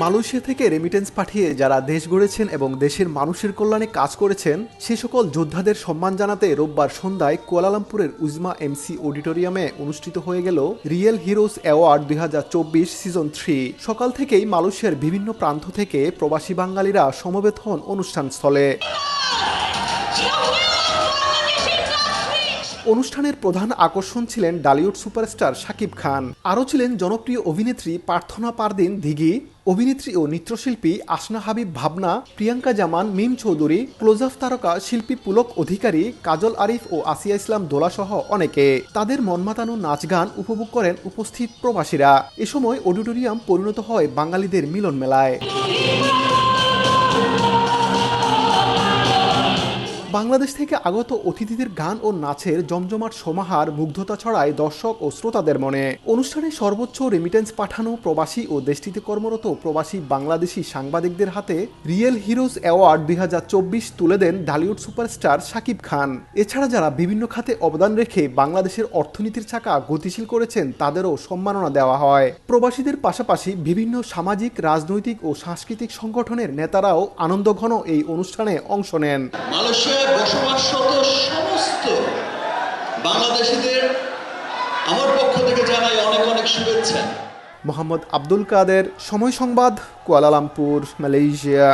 Malaysia থেকে remittance পাঠিয়ে যারা দেশ গড়েছেন এবং দেশের মানুষের কল্যাণে কাজ করেছেন সে সকল যোদ্ধাদের সম্মান জানাতে রোববার সন্ধ্যায় কুয়ালালামপুরের উজমা এমসি অডিটোরিয়ামে অনুষ্ঠিত হয়ে গেল রিয়েল হিরোজ অ্যাওয়ার্ড 2024 সিজন 3। সকাল থেকেই মালয়েশিয়ার বিভিন্ন প্রান্ত থেকে প্রবাসী বাঙালিরা সমবেত হন অনুষ্ঠানস্থলে। অনুষ্ঠানের প্রধান আকর্ষণ ছিলেন ডালিউড সুপারস্টার শাকিব খান। আরও ছিলেন জনপ্রিয় অভিনেত্রী প্রার্থনা পারদিন দিঘি, অভিনেত্রী ও নৃত্যশিল্পী আসনা হাবিব ভাবনা, প্রিয়াঙ্কা জামান, মিম চৌধুরী, ক্লোজআপ তারকা শিল্পী পুলক অধিকারী, কাজল আরিফ ও আসিয়া ইসলাম দোলাসহ অনেকে। তাদের মনমাতানো নাচ গান উপভোগ করেন উপস্থিত প্রবাসীরা। এ সময় অডিটোরিয়াম পরিণত হয় বাঙালিদের মিলন মেলায়। বাংলাদেশ থেকে আগত অতিথিদের গান ও নাচের জমজমাট সমাহার মুগ্ধতা ছড়ায় দর্শক ও শ্রোতাদের মনে। অনুষ্ঠানে সর্বোচ্চ রেমিটেন্স পাঠানো প্রবাসী ও দেশটিতে কর্মরত প্রবাসী বাংলাদেশি সাংবাদিকদের হাতে রিয়েল হিরোজ অ্যাওয়ার্ড 2024 তুলে দেন ঢালিউড সুপারস্টার শাকিব খান। এছাড়া যারা বিভিন্ন খাতে অবদান রেখে বাংলাদেশের অর্থনীতির চাকা গতিশীল করেছেন তাদেরও সম্মাননা দেওয়া হয়। প্রবাসীদের পাশাপাশি বিভিন্ন সামাজিক, রাজনৈতিক ও সাংস্কৃতিক সংগঠনের নেতারাও আনন্দঘন এই অনুষ্ঠানে অংশ নেন। বসবাসরত সমস্ত বাংলাদেশিদের আমার পক্ষ থেকে জানাই অনেক অনেক শুভেচ্ছা। মোহাম্মদ আব্দুল কাদের, সময় সংবাদ, কুয়ালালামপুর, মালয়েশিয়া।